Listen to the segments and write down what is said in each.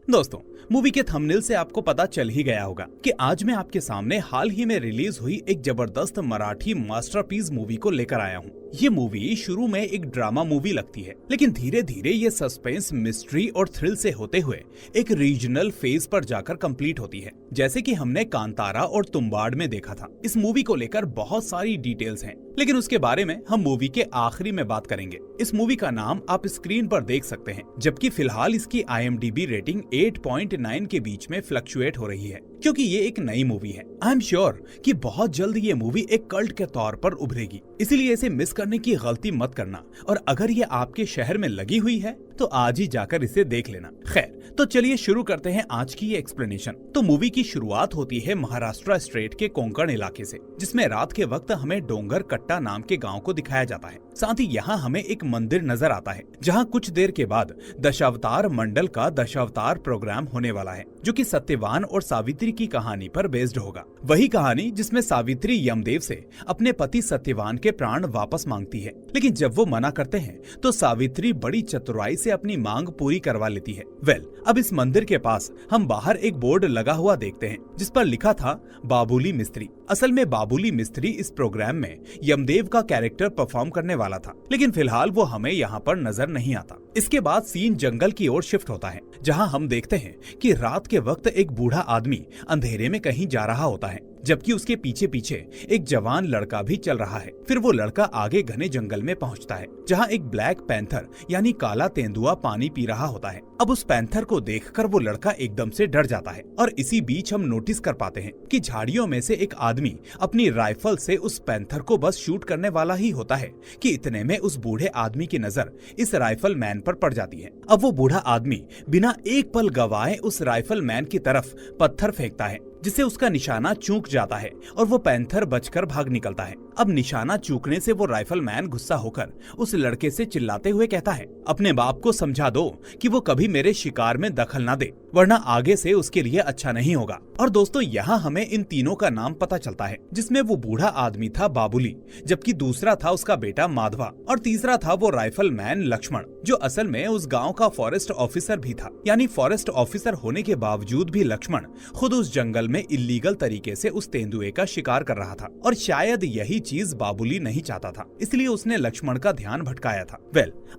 दोस्तों, मूवी के थंबनेल से आपको पता चल ही गया होगा कि आज मैं आपके सामने हाल ही में रिलीज हुई एक जबरदस्त मराठी मास्टरपीस मूवी को लेकर आया हूँ। ये मूवी शुरू में एक ड्रामा मूवी लगती है, लेकिन धीरे धीरे ये सस्पेंस, मिस्ट्री और थ्रिल से होते हुए एक रीजनल फेज पर जाकर कंप्लीट होती है, जैसे कि हमने कांतारा और तुम्बाड़ में देखा था। इस मूवी को लेकर बहुत सारी डिटेल्स हैं, लेकिन उसके बारे में हम मूवी के आखिरी में बात करेंगे। इस मूवी का नाम आप स्क्रीन पर देख सकते हैं, जबकि फिलहाल इसकी IMDb रेटिंग 8.9 के बीच में फ्लक्चुएट हो रही है, क्योंकि ये एक नई मूवी है। आई एम श्योर कि बहुत जल्द ये मूवी एक कल्ट के तौर पर उभरेगी, इसीलिए इसे मिस करने की गलती मत करना। और अगर ये आपके शहर में लगी हुई है तो आज ही जाकर इसे देख लेना। खैर, तो चलिए शुरू करते हैं आज की ये एक्सप्लेनेशन। तो मूवी की शुरुआत होती है महाराष्ट्र स्टेट के कोंकण इलाके से, जिसमें रात के वक्त हमें डोंगर कट्टा नाम के गांव को दिखाया जाता है। साथ ही यहाँ हमें एक मंदिर नजर आता है, जहाँ कुछ देर के बाद दशावतार मंडल का दशावतार प्रोग्राम होने वाला है, जो कि सत्यवान और सावित्री की कहानी पर बेस्ड होगा। वही कहानी जिसमें सावित्री यमदेव से अपने पति सत्यवान के प्राण वापस मांगती है, लेकिन जब वो मना करते हैं तो सावित्री बड़ी चतुराई से अपनी मांग पूरी करवा लेती है। अब इस मंदिर के पास हम बाहर एक बोर्ड लगा हुआ देखते हैं, जिस पर लिखा था बाबुली मिस्त्री। असल में बाबुली मिस्त्री इस प्रोग्राम में यमदेव का कैरेक्टर परफॉर्म करने वाला था, लेकिन फिलहाल वो हमें यहाँ पर नजर नहीं आता। इसके बाद सीन जंगल की ओर शिफ्ट होता है, जहाँ हम देखते हैं कि रात के वक्त एक बूढ़ा आदमी अंधेरे में कहीं जा रहा होता है, जबकि उसके पीछे पीछे एक जवान लड़का भी चल रहा है। फिर वो लड़का आगे घने जंगल में पहुंचता है, जहां एक ब्लैक पैंथर यानी काला तेंदुआ पानी पी रहा होता है। अब उस पैंथर को देखकर वो लड़का एकदम से डर जाता है, और इसी बीच हम नोटिस कर पाते हैं कि झाड़ियों में से एक आदमी अपनी राइफल से उस पैंथर को बस शूट करने वाला ही होता है कि इतने में उस बूढ़े आदमी की नजर इस राइफल मैन पर पड़ जाती है। अब वो बूढ़ा आदमी बिना एक पल गवाए उस राइफल मैन की तरफ पत्थर फेंकता है, जिससे उसका निशाना चूक जाता है और वो पैंथर बचकर भाग निकलता है। अब निशाना चूकने से वो राइफल मैन गुस्सा होकर उस लड़के से चिल्लाते हुए कहता है, अपने बाप को समझा दो कि वो कभी मेरे शिकार में दखल ना दे, वरना आगे से उसके लिए अच्छा नहीं होगा। और दोस्तों, यहाँ हमें इन तीनों का नाम पता चलता है, जिसमें वो बूढ़ा आदमी था बाबुली, जबकि दूसरा था उसका बेटा माधवा, और तीसरा था वो राइफल मैन लक्ष्मण, जो असल में उस गाँव का फॉरेस्ट ऑफिसर भी था। यानी फॉरेस्ट ऑफिसर होने के बावजूद भी लक्ष्मण खुद उस जंगल में इल्लीगल तरीके से उस तेंदुए का शिकार कर रहा था, और शायद यही चीज बाबुली नहीं चाहता था, इसलिए उसने लक्ष्मण का ध्यान भटकाया था।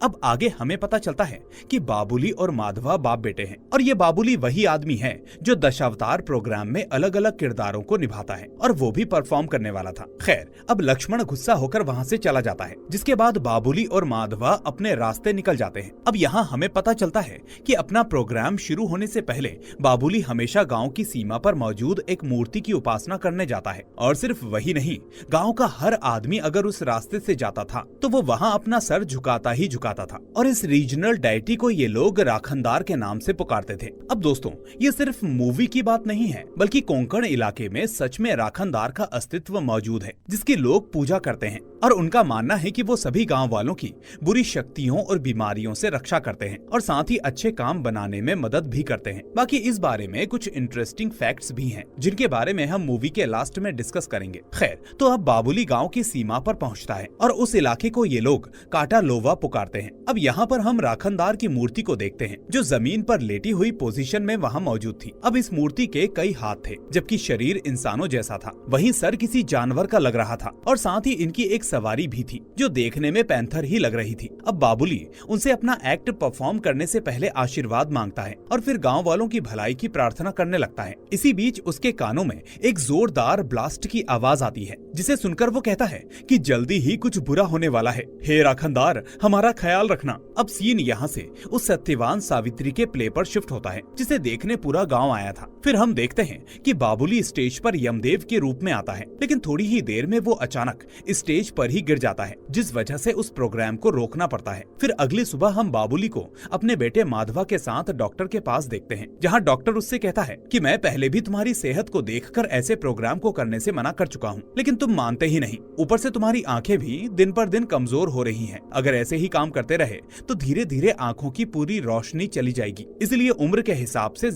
अब आगे हमें पता चलता है कि बाबुली और माधवा बाप बेटे हैं, और ये बाबुली वही आदमी है जो दशावतार प्रोग्राम में अलग अलग किरदारों को निभाता है, और वो भी परफॉर्म करने वाला था। खैर, अब लक्ष्मण गुस्सा होकर वहाँ से चला जाता है, जिसके बाद बाबुली और माधवा अपने रास्ते निकल जाते हैं। अब यहाँ हमें पता चलता है कि अपना प्रोग्राम शुरू होने से पहले बाबुली हमेशा गाँव की सीमा पर मौजूद एक मूर्ति की उपासना करने जाता है, और सिर्फ वही नहीं, गांव का हर आदमी अगर उस रास्ते से जाता था तो वो वहां अपना सर झुकाता ही झुकाता था। और इस रीजनल डायटी को ये लोग राखनदार के नाम से पुकारते थे। अब दोस्तों, ये सिर्फ मूवी की बात नहीं है, बल्कि कोंकण इलाके में सच में राखनदार का अस्तित्व मौजूद है, जिसकी लोग पूजा करते हैं, और उनका मानना है कि वो सभी गाँव वालों की बुरी शक्तियों और बीमारियों से रक्षा करते हैं, और साथ ही अच्छे काम बनाने में मदद भी करते हैं। बाकी इस बारे में कुछ इंटरेस्टिंग फैक्ट्स भी हैं, जिनके बारे में हम मूवी के लास्ट में डिस्कस करेंगे। खैर, तो अब बाबुली गांव की सीमा पर पहुंचता है, और उस इलाके को ये लोग काटा लोवा पुकारते हैं। अब यहाँ पर हम राखनदार की मूर्ति को देखते हैं, जो जमीन पर लेटी हुई पोजीशन में वहाँ मौजूद थी। अब इस मूर्ति के कई हाथ थे, जबकि शरीर इंसानों जैसा था, वहीं सर किसी जानवर का लग रहा था, और साथ ही इनकी एक सवारी भी थी, जो देखने में पैंथर ही लग रही थी। अब बाबुली उनसे अपना एक्ट परफॉर्म करने से पहले आशीर्वाद मांगता है, और फिर गाँव वालों की भलाई की प्रार्थना करने लगता है। इसी बीच उसके कानों में एक जोरदार ब्लास्ट की आवाज आती है, जिसे सुनकर वो कहता है कि जल्दी ही कुछ बुरा होने वाला है, हे राखनदार, हमारा ख्याल रखना। अब सीन यहाँ से उस सत्यवान सावित्री के प्ले पर शिफ्ट होता है, जिसे देखने पूरा गांव आया था। फिर हम देखते हैं कि बाबुली स्टेज पर यमदेव के रूप में आता है, लेकिन थोड़ी ही देर में वो अचानक स्टेज पर ही गिर जाता है, जिस वजह से उस प्रोग्राम को रोकना पड़ता है। फिर अगली सुबह हम बाबुली को अपने बेटे माधवा के साथ डॉक्टर के पास देखते हैं, जहाँ डॉक्टर उससे कहता है कि मैं पहले भी तुम्हारी सेहत को देखकर ऐसे प्रोग्राम को करने से मना कर चुका हूँ, लेकिन तुम मानते ही नहीं। ऊपर से तुम्हारी आंखें भी दिन पर दिन कमजोर हो रही हैं। अगर ऐसे ही काम करते रहे तो धीरे धीरे आंखों की पूरी रोशनी चली जाएगी, इसलिए उम्र के हिसाब से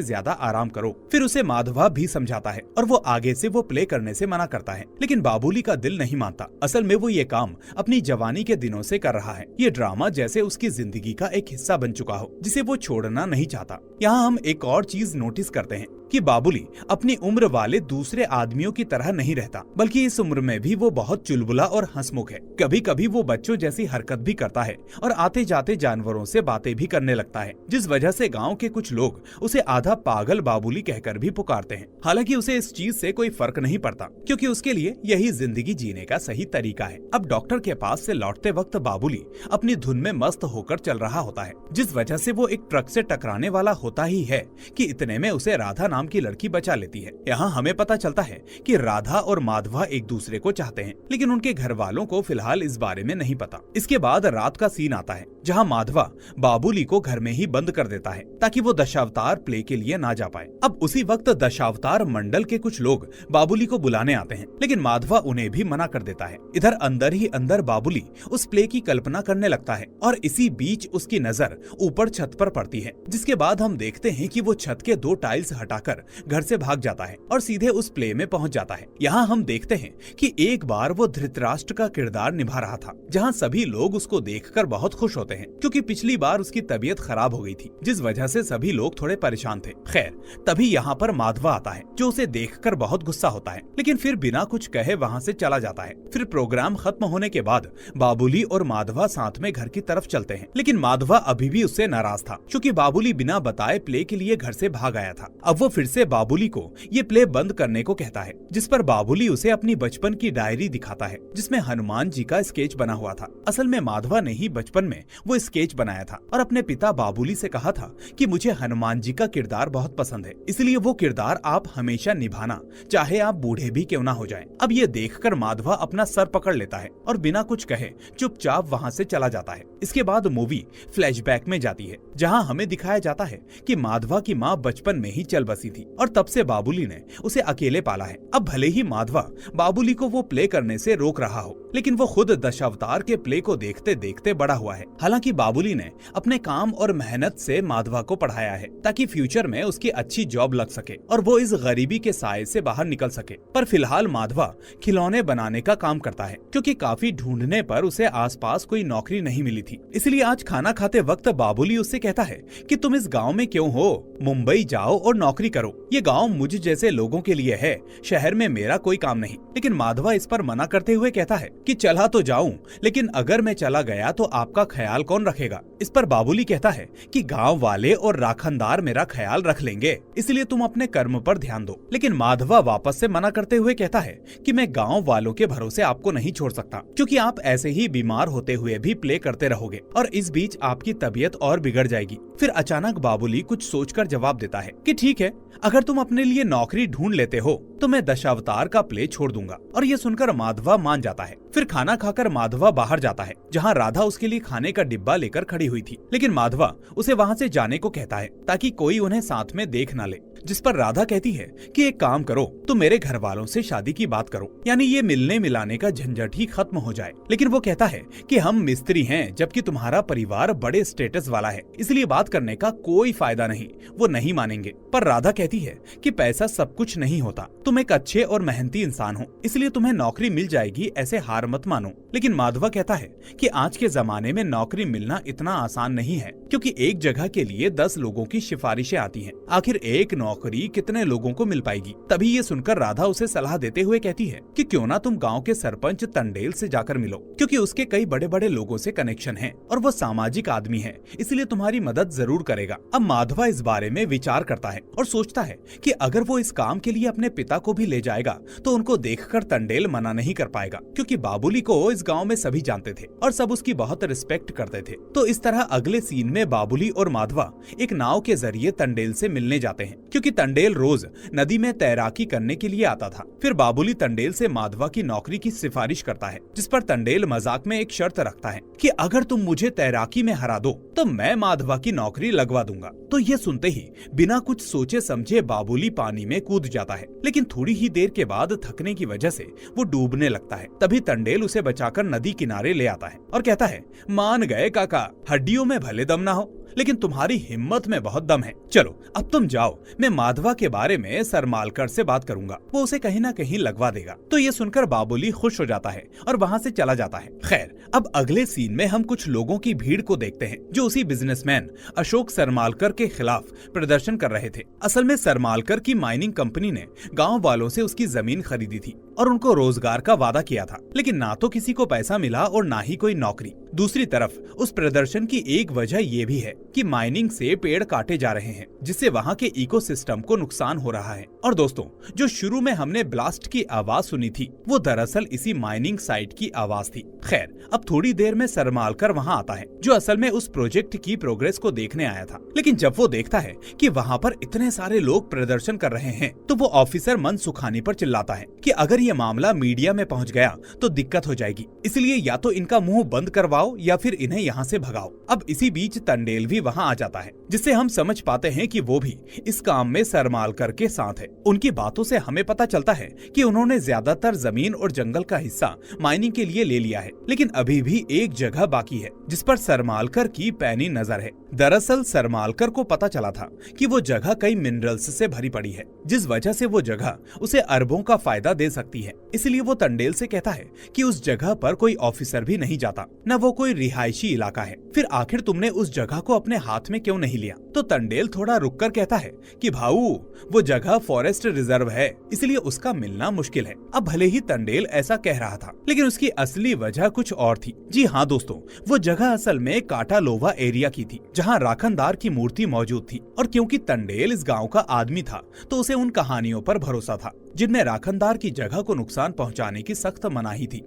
ज्यादा आराम करो। फिर उसे माधवा भी समझाता है और वो आगे से वो प्ले करने से मना करता है, लेकिन बाबुली का दिल नहीं मानता। असल में वो ये काम अपनी जवानी के दिनों से कर रहा है। ये ड्रामा जैसे उसकी जिंदगी का एक हिस्सा बन चुका हो, जिसे वो छोड़ना नहीं चाहता। यहाँ हम एक और चीज नोटिस करते हैं कि बाबुली अपनी उम्र वाले दूसरे आदमियों की तरह नहीं रहता, बल्कि इस उम्र में भी वो बहुत चुलबुला और हंसमुख है। कभी कभी वो बच्चों जैसी हरकत भी करता है और आते जाते जानवरों से बातें भी करने लगता है, जिस वजह से गांव के कुछ लोग उसे आधा पागल बाबुली कहकर भी पुकारते हैं। हालांकि उसे इस चीज से कोई फर्क नहीं पड़ता, क्योंकि उसके लिए यही जिंदगी जीने का सही तरीका है। अब डॉक्टर के पास से लौटते वक्त बाबुली अपनी धुन में मस्त होकर चल रहा होता है, जिस वजह से वो एक ट्रक से टकराने वाला होता ही है कि इतने में उसे राधा नाम की लड़की बचा लेती है। यहाँ हमें पता चलता है कि राधा और माधवा एक दूसरे को चाहते हैं, लेकिन उनके घर वालों को फिलहाल इस बारे में नहीं पता। इसके बाद रात का सीन आता है, जहाँ माधवा बाबुली को घर में ही बंद कर देता है ताकि वो दशावतार प्ले के लिए ना जा पाए। अब उसी वक्त दशावतार मंडल के कुछ लोग बाबुली को बुलाने आते हैं, लेकिन माधवा उन्हें भी मना कर देता है। इधर अंदर ही अंदर बाबुली उस प्ले की कल्पना करने लगता है और इसी बीच उसकी नजर ऊपर छत पर पड़ती है, जिसके बाद हम देखते हैं कि वो छत के 2 टाइल्स हटाकर घर से भाग जाता है और सीधे उस प्ले में पहुंच जाता है। यहाँ हम देखते हैं कि एक बार वो धृतराष्ट्र का किरदार निभा रहा था, जहाँ सभी लोग उसको देखकर बहुत खुश होते हैं, क्योंकि पिछली बार उसकी तबीयत खराब हो गई थी, जिस वजह से सभी लोग थोड़े परेशान थे। खैर, तभी यहाँ पर माधवा आता है, जो उसे देखकर बहुत गुस्सा होता है, लेकिन फिर बिना कुछ कहे वहाँ से चला जाता है। फिर प्रोग्राम खत्म होने के बाद बाबुली और माधवा साथ में घर की तरफ चलते हैं, लेकिन माधवा अभी भी उससे नाराज था, क्योंकि बाबुली बिना बताए प्ले के लिए घर से भाग आया था। अब वो फिर से बाबुली को ये प्ले बंद करने को कहता है, जिस पर बाबुली उसे अपनी बचपन की डायरी दिखाता है, जिसमें हनुमान जी का स्केच बना हुआ था। असल में माधवा ने ही बचपन में वो स्केच बनाया था और अपने पिता बाबुली से कहा था कि मुझे हनुमान जी का किरदार बहुत पसंद है, इसलिए वो किरदार आप हमेशा निभाना, चाहे आप बूढ़े भी क्यों ना हो जाएं। अब ये देखकर माधवा अपना सर पकड़ लेता है और बिना कुछ कहे चुपचाप वहाँ से चला जाता है। इसके बाद मूवी फ्लैशबैक में जाती है, जहाँ हमें दिखाया जाता है कि माधवा की माँ बचपन में ही चल बसी थी और तब से बाबुली ने उसे अकेले पाला है। अब भले ही माधवा बाबुली को वो प्ले करने से रोक रहा हो, लेकिन वो खुद दशावतार के प्ले को देखते देखते बड़ा हुआ है। हालांकि बाबुली ने अपने काम और मेहनत से माधवा को पढ़ाया है ताकि फ्यूचर में उसकी अच्छी जॉब लग सके और वो इस गरीबी के साए से बाहर निकल सके। पर फिलहाल माधवा खिलौने बनाने का काम करता है, क्योंकि काफी ढूंढने पर उसे आसपास कोई नौकरी नहीं मिली थी। इसलिए आज खाना खाते वक्त बाबुली उससे कहता है कि तुम इस गाँव में क्यों हो, मुंबई जाओ और नौकरी करो। ये गाँव मुझ जैसे लोगों के लिए है, शहर में मेरा कोई काम नहीं। लेकिन माधवा इस पर मना करते हुए कहता है कि चला तो जाऊं, लेकिन अगर मैं चला गया तो आपका ख्याल कौन रखेगा। इस पर बाबुली कहता है कि गांव वाले और राखनदार मेरा ख्याल रख लेंगे, इसलिए तुम अपने कर्म पर ध्यान दो। लेकिन माधवा वापस से मना करते हुए कहता है कि मैं गांव वालों के भरोसे आपको नहीं छोड़ सकता, क्योंकि आप ऐसे ही बीमार होते हुए भी प्ले करते रहोगे और इस बीच आपकी तबीयत और बिगड़ जाएगी। फिर अचानक बाबुली कुछ सोचकर जवाब देता है कि ठीक है, अगर तुम अपने लिए नौकरी ढूंढ लेते हो तो मैं दशावतार का प्ले छोड़ दूंगा। और ये सुनकर माधवा मान जाता है। फिर खाना खाकर माधवा बाहर जाता है, जहाँ राधा उसके लिए खाने का डिब्बा लेकर खड़ी हुई थी, लेकिन माधवा उसे वहाँ से जाने को कहता है ताकि कोई उन्हें साथ में देख ना ले। जिस पर राधा कहती है कि एक काम करो, तुम मेरे घर वालों से शादी की बात करो, यानी ये मिलने मिलाने का झंझट ही खत्म हो जाए। लेकिन वो कहता है कि हम मिस्त्री हैं, जबकि तुम्हारा परिवार बड़े स्टेटस वाला है, इसलिए बात करने का कोई फायदा नहीं। वो नहीं मानेंगे। पर राधा कहती है कि पैसा सब कुछ नहीं होता, तुम एक अच्छे और मेहनती इंसान हो, इसलिए तुम्हें नौकरी मिल जाएगी, ऐसे हार मत मानो। लेकिन माधवा कहता है कि आज के जमाने में नौकरी मिलना इतना आसान नहीं है, क्योंकि एक जगह के लिए 10 लोगों की सिफारिशें आती हैं। आखिर एक नौकरी कितने लोगों को मिल पाएगी। तभी ये सुनकर राधा उसे सलाह देते हुए कहती है कि क्यों ना तुम गांव के सरपंच तंडेल से जाकर मिलो, क्योंकि उसके कई बड़े बड़े लोगों से कनेक्शन है और वो सामाजिक आदमी है, इसलिए तुम्हारी मदद जरूर करेगा। अब माधवा इस बारे में विचार करता है और सोचता है कि अगर वो इस काम के लिए अपने पिता को भी ले जाएगा तो उनको देखकर तंडेल मना नहीं कर पाएगा, क्योंकि बाबुली को इस गाँव में सभी जानते थे और सब उसकी बहुत रिस्पेक्ट करते थे। तो इस तरह अगले सीन में बाबुली और माधवा एक नाव के जरिए तंडेल से मिलने जाते हैं, क्योंकि तंडेल रोज नदी में तैराकी करने के लिए आता था। फिर बाबुली तंडेल से माधवा की नौकरी की सिफारिश करता है, जिस पर तंडेल मजाक में एक शर्त रखता है कि अगर तुम मुझे तैराकी में हरा दो तो मैं माधवा की नौकरी लगवा दूंगा। तो ये सुनते ही बिना कुछ सोचे समझे बाबुली पानी में कूद जाता है, लेकिन थोड़ी ही देर के बाद थकने की वजह से वो डूबने लगता है। तभी तंडेल उसे बचाकर नदी किनारे ले आता है और कहता है, मान गए काका, हड्डियों में भले दम ना हो, लेकिन तुम्हारी हिम्मत में बहुत दम है। चलो अब तुम जाओ, मैं माधवा के बारे में सरमालकर से बात करूंगा, वो उसे कहीं ना कहीं लगवा देगा। तो ये सुनकर बाबुली खुश हो जाता है और वहाँ से चला जाता है। खैर, अब अगले सीन में हम कुछ लोगों की भीड़ को देखते हैं जो उसी बिजनेसमैन अशोक सरमालकर के खिलाफ प्रदर्शन कर रहे थे। असल में सरमालकर की माइनिंग कंपनी ने गाँव वालों से उसकी जमीन खरीदी थी और उनको रोजगार का वादा किया था, लेकिन ना तो किसी को पैसा मिला और ना ही कोई नौकरी। दूसरी तरफ उस प्रदर्शन की एक वजह ये भी है कि माइनिंग से पेड़ काटे जा रहे हैं, जिससे वहाँ के इकोसिस्टम को नुकसान हो रहा है। और दोस्तों, जो शुरू में हमने ब्लास्ट की आवाज सुनी थी वो दरअसल इसी माइनिंग साइट की आवाज थी। खैर, अब थोड़ी देर में सरमालकर वहाँ आता है, जो असल में उस प्रोजेक्ट की प्रोग्रेस को देखने आया था। लेकिन जब वो देखता है कि वहाँ पर इतने सारे लोग प्रदर्शन कर रहे हैं, तो वो ऑफिसर मनसुखानी पर चिल्लाता है कि अगर ये मामला मीडिया में पहुंच गया तो दिक्कत हो जाएगी, इसलिए या तो इनका मुंह बंद करवाओ या फिर इन्हें यहाँ से भगाओ। अब इसी बीच तंडेल भी वहाँ आ जाता है, जिससे हम समझ पाते हैं कि वो भी इस काम में सरमालकर के साथ है। उनकी बातों से हमें पता चलता है कि उन्होंने ज्यादातर जमीन और जंगल का हिस्सा माइनिंग के लिए ले लिया है, लेकिन अभी भी एक जगह बाकी है जिस पर सरमालकर की पैनी नजर है। दरअसल सरमालकर को पता चला था कि वो जगह कई मिनरल्स से भरी पड़ी है, जिस वजह से वो जगह उसे अरबों का फायदा दे सकती है। इसलिए वो तंडेल से कहता है कि उस जगह पर कोई ऑफिसर भी नहीं जाता, न वो कोई रिहायशी इलाका है। फिर आखिर तुमने उस जगह को अपने हाथ में क्यों नहीं लिया? तो तंडेल थोड़ा रुककर कहता है कि भाऊ, वो जगह फॉरेस्ट रिजर्व है, इसलिए उसका मिलना मुश्किल है। अब भले ही तंडेल ऐसा कह रहा था, लेकिन उसकी असली वजह कुछ और थी। जी हाँ दोस्तों, वो जगह असल में काटालोवा एरिया की थी, जहाँ राखनदार की मूर्ति मौजूद थी। और क्योंकि तंडेल इस गाँव का आदमी था, तो उसे उन कहानियों पर भरोसा था जिनमें राखनदार की जगह को नुकसान पहुंचाने की सख्त मनाही थी।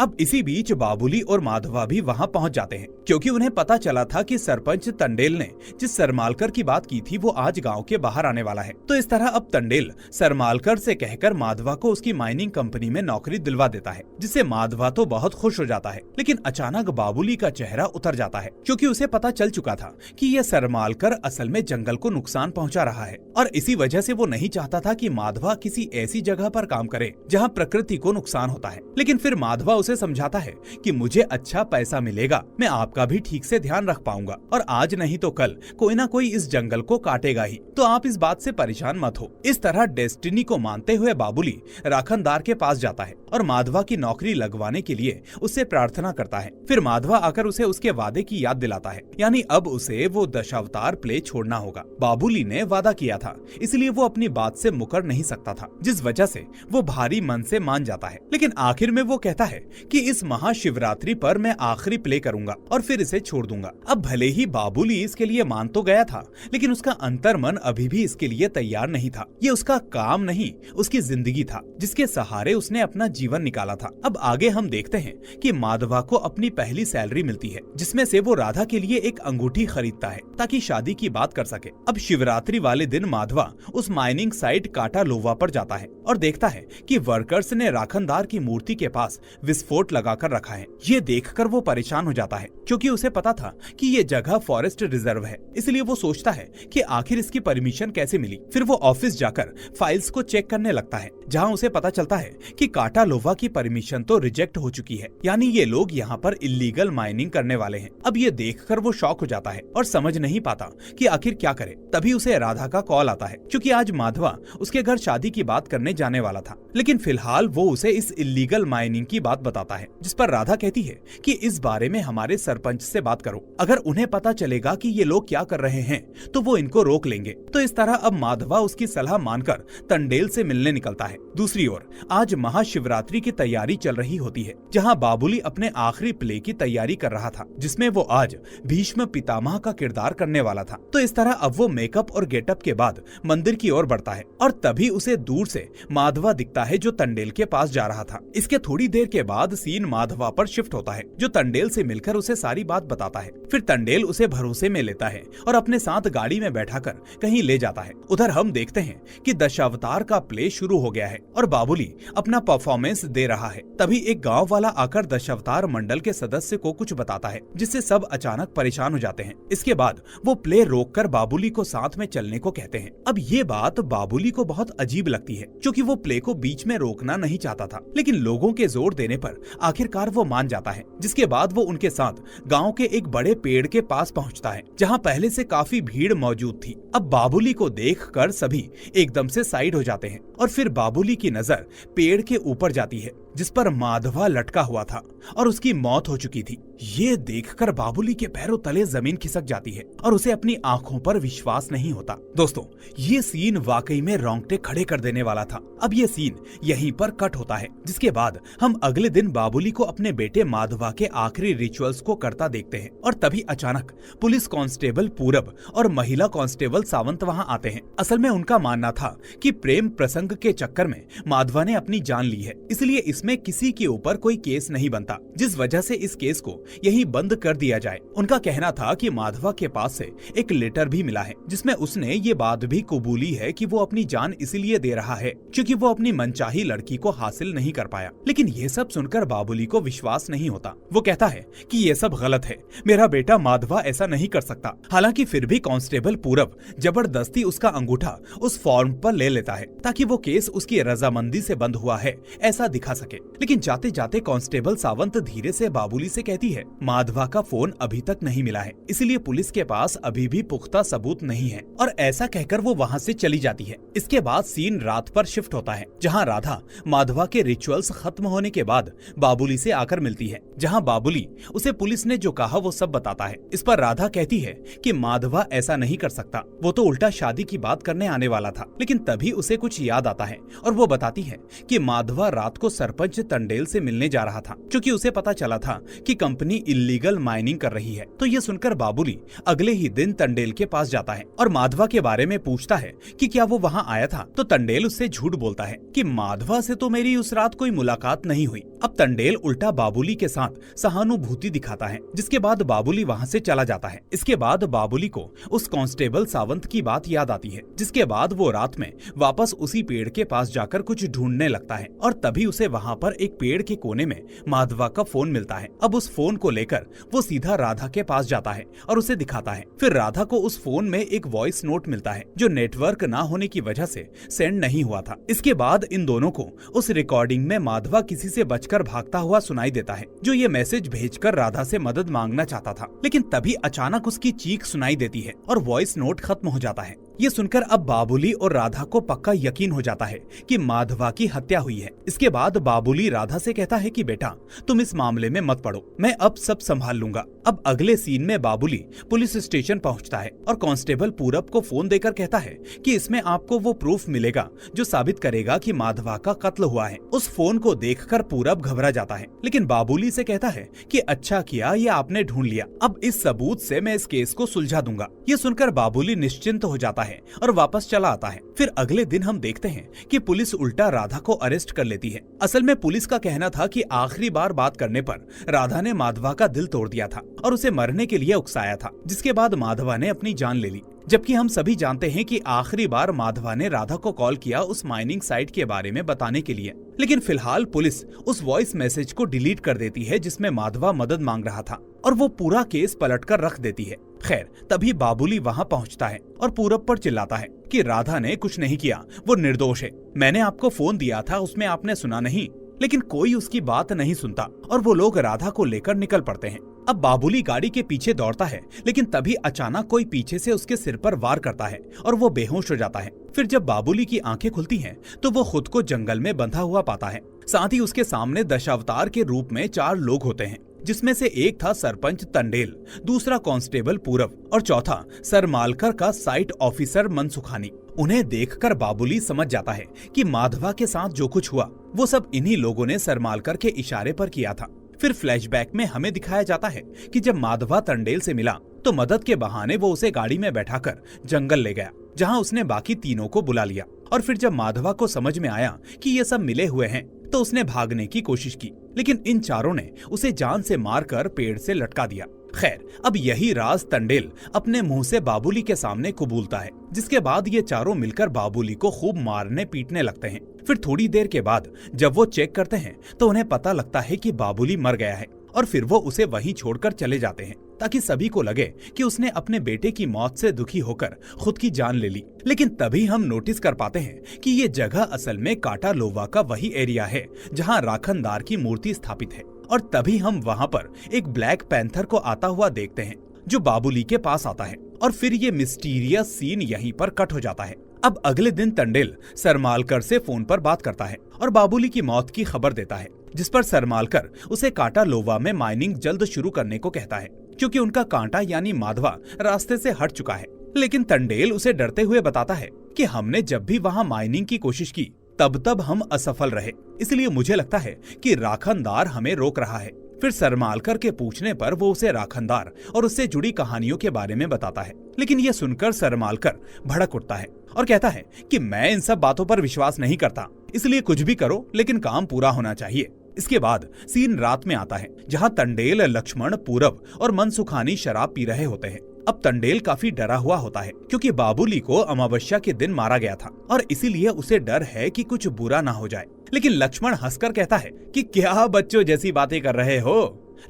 अब इसी बीच बाबुली और माधवा भी वहां पहुंच जाते हैं, क्योंकि उन्हें पता चला था कि सरपंच तंडेल ने जिस सरमालकर की बात की थी वो आज गांव के बाहर आने वाला है। तो इस तरह अब तंडेल सरमालकर से कहकर माधवा को उसकी माइनिंग कंपनी में नौकरी दिलवा देता है, जिससे माधवा तो बहुत खुश हो जाता है। लेकिन अचानक बाबुली का चेहरा उतर जाता है, क्योंकि उसे पता चल चुका था कि ये सरमालकर असल में जंगल को नुकसान पहुंचा रहा है, और इसी वजह से वो नहीं चाहता था कि माधवा किसी ऐसी जगह पर काम करे जहां प्रकृति को नुकसान होता है। लेकिन फिर माधवा उसे समझाता है कि मुझे अच्छा पैसा मिलेगा, मैं आपका भी ठीक से ध्यान रख पाऊंगा, और आज नहीं तो कल कोई ना कोई इस जंगल को काटेगा ही, तो आप इस बात से परेशान मत हो। इस तरह डेस्टिनी को मानते हुए बाबुली राखनदार के पास जाता है और माधवा की नौकरी लगवाने के लिए उससे प्रार्थना करता है। फिर माधवा आकर उसे उसके वादे की याद दिलाता है, यानी अब उसे वो दशावतार प्ले छोड़ना होगा। बाबुली ने वादा किया था, इसलिए वो अपनी बात से मुकर नहीं सकता था, जिस वजह से वो भारी मन से मान जाता है। लेकिन आखिर में वो कहता है कि इस महाशिवरात्रि पर मैं आखिरी प्ले करूंगा और फिर इसे छोड़ दूंगा। अब भले ही बाबुली इसके लिए मान तो गया था, लेकिन उसका अंतर्मन अभी भी इसके लिए तैयार नहीं था। ये उसका काम नहीं, उसकी जिंदगी था, जिसके सहारे उसने अपना जीवन निकाला था। अब आगे हम देखते हैं कि माधवा को अपनी पहली सैलरी मिलती है, जिसमें से वो राधा के लिए एक अंगूठी खरीदता है ताकि शादी की बात कर सके। अब शिवरात्रि वाले दिन माधवा उस माइनिंग साइट काटालोवा पर जाता है और देखता है कि वर्कर्स ने राखनदार की मूर्ति के पास विस्फोट लगाकर रखा है। ये देखकर वो परेशान हो जाता है, क्योंकि उसे पता था कि ये जगह फॉरेस्ट रिजर्व है, इसलिए वो सोचता है कि आखिर इसकी परमिशन कैसे मिली। फिर वो ऑफिस जाकर फाइल्स को चेक करने लगता है, जहां उसे पता चलता है कि काटालोवा की परमिशन तो रिजेक्ट हो चुकी है, यानी ये लोग यहाँ पर इलीगल माइनिंग करने वाले हैं। अब ये देखकर वो शॉक हो जाता है और समझ नहीं पाता कि आखिर क्या करे। तभी उसे राधा का कॉल आता है, क्योंकि आज माधवा उसके घर शादी की बात करने जाने वाला था। लेकिन फिलहाल वो उसे इस इलीगल माइनिंग की बात बताता है, जिस पर राधा कहती है कि इस बारे में हमारे सरपंच से बात करो, अगर उन्हें पता चलेगा कि ये लोग क्या कर रहे हैं तो वो इनको रोक लेंगे। तो इस तरह अब माधवा उसकी सलाह मानकर तंडेल से मिलने निकलता है। दूसरी ओर आज महाशिवरात्रि की तैयारी चल रही होती है, जहां बाबुली अपने आखिरी प्ले की तैयारी कर रहा था, जिसमें वो आज भीष्म पितामह का किरदार करने वाला था। तो इस तरह अब वो मेकअप और गेटअप के बाद मंदिर की ओर बढ़ता है, और तभी उसे दूर से माधवा दिखता है जो तंडेल के पास जा रहा था। इसके थोड़ी देर के बाद सीन माधवा पर शिफ्ट होता है, जो तंडेल से मिलकर उसे सारी बात बताता है। फिर तंडेल उसे भरोसे में लेता है और अपने साथ गाड़ी में बैठाकर कहीं ले जाता है। उधर हम देखते हैं कि दशावतार का प्ले शुरू हो गया है और बाबुली अपना परफॉर्मेंस दे रहा है। तभी एक गांव वाला आकर दशावतार मंडल के सदस्य को कुछ बताता है, जिससे सब अचानक परेशान हो जाते हैं। इसके बाद वो प्ले रोककर बाबुली को साथ में चलने को कहते हैं। अब ये बात बाबुली को बहुत अजीब लगती देती है, क्योंकि वो प्ले को बीच में रोकना नहीं चाहता था। लेकिन लोगों के जोर देने पर आखिरकार वो मान जाता है, जिसके बाद वो उनके साथ गांव के एक बड़े पेड़ के पास पहुंचता है, जहां पहले से काफी भीड़ मौजूद थी। अब बाबुली को देखकर सभी एकदम से साइड हो जाते हैं और फिर बाबुली की नजर पेड़ के ऊपर जाती है, जिस पर माधवा लटका हुआ था और उसकी मौत हो चुकी थी। ये देखकर बाबुली के पैरों तले जमीन खिसक जाती है और उसे अपनी आंखों पर विश्वास नहीं होता। दोस्तों, ये सीन वाकई में रोंगटे खड़े कर देने वाला था। अब ये सीन यहीं पर कट होता है, जिसके बाद हम अगले दिन बाबुली को अपने बेटे माधवा के आखिरी रिचुअल्स को करता देखते हैं और तभी अचानक पुलिस कांस्टेबल पूरब और महिला कांस्टेबल सावंत वहां आते हैं। असल में उनका मानना था कि प्रेम प्रसंग के चक्कर में माधवा ने अपनी जान ली है, इसलिए इसमें किसी के ऊपर कोई केस नहीं बनता, जिस वजह से इस केस को यहीं बंद कर दिया जाए। उनका कहना था कि माधवा के पास से एक लेटर भी मिला है, जिसमें उसने ये बात भी कबूली है कि वो अपनी जान इसलिए दे रहा है क्योंकि वो अपनी मनचाही लड़की को हासिल नहीं कर पाया। लेकिन ये सब सुनकर बाबुली को विश्वास नहीं होता। वो कहता है कि ये सब गलत है, मेरा बेटा माधवा ऐसा नहीं कर सकता। हालांकि फिर भी कांस्टेबल पूरब जबरदस्ती उसका अंगूठा उस फॉर्म पर ले लेता है ताकि वो केस उसकी रजामंदी से बंद हुआ है ऐसा दिखा सके। लेकिन जाते जाते कांस्टेबल सावंत धीरे से बाबुली से कहती है, माधवा का फोन अभी तक नहीं मिला है, इसलिए पुलिस के पास अभी भी पुख्ता सबूत नहीं है। और ऐसा कहकर वो वहाँ से चली जाती है। इसके बाद सीन रात पर शिफ्ट होता है, जहाँ राधा माधवा के रिचुअल्स खत्म होने के बाद बाबुली से आकर मिलती है, जहाँ बाबुली उसे पुलिस ने जो कहा वो सब बताता है। इस पर राधा कहती है कि माधवा ऐसा नहीं कर सकता, वो तो उल्टा शादी की बात करने आने वाला था। लेकिन तभी उसे कुछ याद आता है और वो बताती है कि माधवा रात को सरपंच तंडेल से मिलने जा रहा था, क्योंकि उसे पता चला था कि कंपनी इल्लीगल माइनिंग कर रही है। तो ये सुनकर बाबुली अगले ही दिन तंडेल के पास जाता है और माधवा के बारे में पूछता है कि क्या वो वहाँ आया था। तो तंडेल उससे झूठ बोलता है कि माधवा से तो मेरी उस रात कोई मुलाकात नहीं हुई। अब तंडेल उल्टा बाबुली के साथ सहानुभूति दिखाता है, जिसके बाद बाबुली वहाँ से चला जाता है। इसके बाद बाबुली को उस कांस्टेबल सावंत की बात याद आती है, जिसके बाद वो रात में वापस उसी पेड़ के पास जाकर कुछ ढूंढने लगता है और तभी उसे वहाँ पर एक पेड़ के कोने में माधवा का फोन मिलता है। अब उस फोन को लेकर वो सीधा राधा के पास जाता है और उसे दिखाता है। फिर राधा को उस फोन में एक वॉइस नोट मिलता है जो नेटवर्क ना होने की वजह से सेंड नहीं हुआ था। इसके बाद इन दोनों को उस रिकॉर्डिंग में माधवा किसी से बचकर भागता हुआ सुनाई देता है, जो ये मैसेज भेजकर राधा से मदद मांगना चाहता था। लेकिन तभी अचानक उसकी चीख सुनाई देती है और वॉइस नोट खत्म हो जाता है। ये सुनकर अब बाबुली और राधा को पक्का यकीन हो जाता है कि माधवा की हत्या हुई है। इसके बाद बाबुली राधा से कहता है कि बेटा तुम इस मामले में मत पड़ो, मैं अब सब संभाल लूंगा। अब अगले सीन में बाबुली पुलिस स्टेशन पहुंचता है और कांस्टेबल पूरब को फोन देकर कहता है कि इसमें आपको वो प्रूफ मिलेगा जो साबित करेगा कि माधवा का कत्ल हुआ है। उस फोन को देखकर पूरब घबरा जाता है, लेकिन बाबुली से कहता है कि अच्छा किया ये आपने ढूंढ लिया, अब इस सबूत से मैं इस केस को सुलझा दूंगा। ये सुनकर बाबुली निश्चिंत हो जाता है और वापस चला आता है। फिर अगले दिन हम देखते हैं कि पुलिस उल्टा राधा को अरेस्ट कर लेती है। असल में पुलिस का कहना था कि आखिरी बार बात करने पर राधा ने माधवा का दिल तोड़ दिया था और उसे मरने के लिए उकसाया था, जिसके बाद माधवा ने अपनी जान ले ली। जबकि हम सभी जानते हैं कि आखिरी बार माधवा ने राधा को कॉल किया उस माइनिंग साइट के बारे में बताने के लिए। लेकिन फिलहाल पुलिस उस वॉइस मैसेज को डिलीट कर देती है जिसमें माधवा मदद मांग रहा था और वो पूरा केस पलटकर रख देती है। खैर, तभी बाबुली वहाँ पहुँचता है और पूरब पर चिल्लाता है कि राधा ने कुछ नहीं किया, वो निर्दोष है। मैंने आपको फोन दिया था, उसमें आपने सुना नहीं। लेकिन कोई उसकी बात नहीं सुनता और वो लोग राधा को लेकर निकल पड़ते हैं। अब बाबुली गाड़ी के पीछे दौड़ता है, लेकिन तभी अचानक कोई पीछे से उसके सिर पर वार करता है और वो बेहोश हो जाता है। फिर जब बाबुली की आंखें खुलती हैं, तो वो खुद को जंगल में बंधा हुआ पाता है। साथ ही उसके सामने दशावतार के रूप में 4 लोग होते हैं, जिसमें से एक था सरपंच तंडेल, दूसरा कांस्टेबल पूरब और चौथा सरमालकर का साइट ऑफिसर मनसुखानी। उन्हें देखकर बाबुली समझ जाता है कि माधवा के साथ जो कुछ हुआ वो सब इन्हीं लोगों ने सरमालकर के इशारे पर किया था। फिर फ्लैशबैक में हमें दिखाया जाता है कि जब माधवा तंडेल से मिला तो मदद के बहाने वो उसे गाड़ी में बैठाकर जंगल ले गया, जहां उसने बाकी तीनों को बुला लिया। और फिर जब माधवा को समझ में आया कि ये सब मिले हुए हैं तो उसने भागने की कोशिश की, लेकिन इन चारों ने उसे जान से मारकर पेड़ से लटका दिया। खैर, अब यही राज तंडेल अपने मुंह से बाबुली के सामने कबूलता है, जिसके बाद ये चारों मिलकर बाबुली को खूब मारने पीटने लगते हैं। फिर थोड़ी देर के बाद जब वो चेक करते हैं तो उन्हें पता लगता है कि बाबुली मर गया है और फिर वो उसे वहीं छोड़कर चले जाते हैं ताकि सभी को लगे कि उसने अपने बेटे की मौत से दुखी होकर खुद की जान ले ली। लेकिन तभी हम नोटिस कर पाते हैं कि ये जगह असल में काटालोवा का वही एरिया है जहाँ राखनदार की मूर्ति स्थापित है। और तभी हम वहाँ पर एक ब्लैक पैंथर को आता हुआ देखते हैं जो बाबुली के पास आता है और फिर ये मिस्टीरियस सीन यहीं पर कट हो जाता है। अब अगले दिन टंडेल सरमालकर से फोन पर बात करता है और बाबुली की मौत की खबर देता है, जिस पर सरमालकर उसे काटालोवा में माइनिंग जल्द शुरू करने को कहता है क्योंकि उनका कांटा यानी माधवा रास्ते से हट चुका है। लेकिन टंडेल उसे डरते हुए बताता है कि हमने जब भी वहाँ माइनिंग की कोशिश की तब हम असफल रहे, इसलिए मुझे लगता है कि राखनदार हमें रोक रहा है। फिर सरमालकर के पूछने पर वो उसे राखनदार और उससे जुड़ी कहानियों के बारे में बताता है। लेकिन ये सुनकर सरमालकर भड़क उठता है और कहता है कि मैं इन सब बातों पर विश्वास नहीं करता, इसलिए कुछ भी करो लेकिन काम पूरा होना चाहिए। इसके बाद सीन रात में आता है जहाँ टंडेल, लक्ष्मण, पूरब और मनसुखानी शराब पी रहे होते हैं। अब टंडेल काफी डरा हुआ होता है क्योंकि बाबुली को अमावस्या के दिन मारा गया था और इसीलिए उसे डर है कि कुछ बुरा ना हो जाए। लेकिन लक्ष्मण हंसकर कहता है कि क्या बच्चों जैसी बातें कर रहे हो,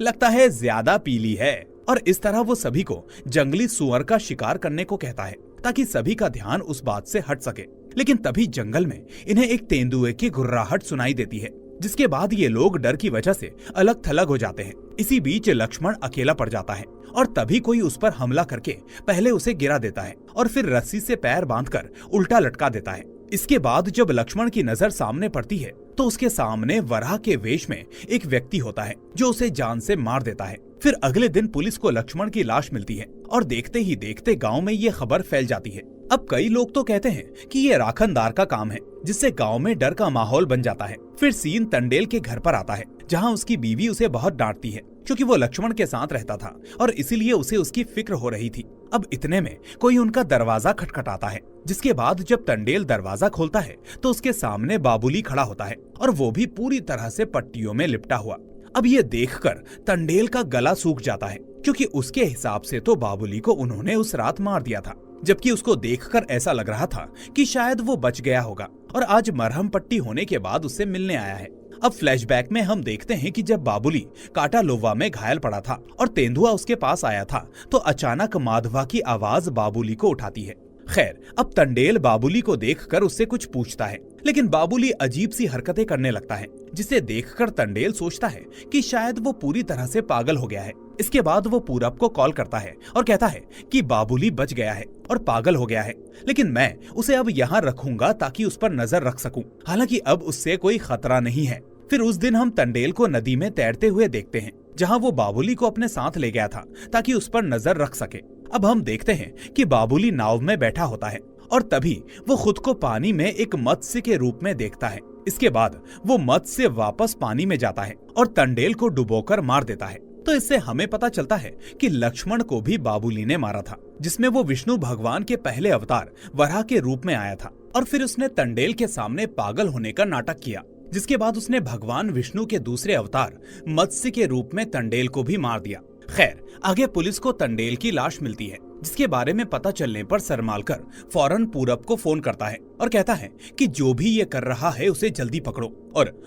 लगता है ज्यादा पीली है। और इस तरह वो सभी को जंगली सुअर का शिकार करने को कहता है ताकि सभी का ध्यान उस बात से हट सके। लेकिन तभी जंगल में इन्हें एक तेंदुए की घुर्राहट सुनाई देती है, जिसके बाद ये लोग डर की वजह से अलग थलग हो जाते हैं। इसी बीच लक्ष्मण अकेला पड़ जाता है और तभी कोई उस पर हमला करके पहले उसे गिरा देता है और फिर रस्सी से पैर बांधकर उल्टा लटका देता है। इसके बाद जब लक्ष्मण की नजर सामने पड़ती है तो उसके सामने वराह के वेश में एक व्यक्ति होता है जो उसे जान से मार देता है। फिर अगले दिन पुलिस को लक्ष्मण की लाश मिलती है और देखते ही देखते गांव में ये खबर फैल जाती है। अब कई लोग तो कहते हैं कि ये राखनदार का काम है, जिससे गांव में डर का माहौल बन जाता है। फिर सीन टंडेल के घर पर आता है जहां उसकी बीवी उसे बहुत डांटती है क्योंकि वो लक्ष्मण के साथ रहता था और इसीलिए उसे उसकी फिक्र हो रही थी। अब इतने में कोई उनका दरवाजा खटखटाता है, जिसके बाद जब टंडेल दरवाजा खोलता है तो उसके सामने बाबुली खड़ा होता है और वो भी पूरी तरह से पट्टियों में लिपटा हुआ। अब ये देखकर टंडेल का गला सूख जाता है क्योंकि उसके हिसाब से तो बाबुली को उन्होंने उस रात मार दिया था, जबकि उसको देखकर ऐसा लग रहा था कि शायद वो बच गया होगा और आज मरहम पट्टी होने के बाद उससे मिलने आया है। अब फ्लैशबैक में हम देखते हैं कि जब बाबुली काटालोवा में घायल पड़ा था और तेंदुआ उसके पास आया था तो अचानक माधवा की आवाज बाबुली को उठाती है। खैर, अब टंडेल बाबुली को देखकर उससे कुछ पूछता है, लेकिन बाबुली अजीब सी हरकतें करने लगता है, जिसे देखकर टंडेल सोचता है कि शायद वो पूरी तरह से पागल हो गया है। इसके बाद वो पूरब को कॉल करता है और कहता है कि बाबुली बच गया है और पागल हो गया है, लेकिन मैं उसे अब यहाँ रखूंगा ताकि उस पर नजर रख सकूं। हालांकि अब उससे कोई खतरा नहीं है। फिर उस दिन हम टंडेल को नदी में तैरते हुए देखते हैं जहाँ वो बाबुली को अपने साथ ले गया था ताकि उस पर नजर रख सके। अब हम देखते हैं कि बाबुली नाव में बैठा होता है और तभी वो खुद को पानी में एक मत्स्य के रूप में देखता है। इसके बाद वो मत्स्य वापस पानी में जाता है और टंडेल को डुबोकर मार देता है। तो इससे हमें पता चलता है कि लक्ष्मण को भी बाबुली ने मारा था, जिसमें वो विष्णु भगवान के पहले अवतार वराह के रूप में आया था और फिर उसने टंडेल के सामने पागल होने का नाटक किया, जिसके बाद उसने भगवान विष्णु के दूसरे अवतार मत्स्य के रूप में टंडेल को भी मार दिया। खैर, आगे पुलिस को टंडेल की लाश मिलती है, जिसके बारे में पता चलने पर सरमालकर फौरन पूरब को फोन करता है और कहता है कि जो भी ये कर रहा है उसे जल्दी पकड़ो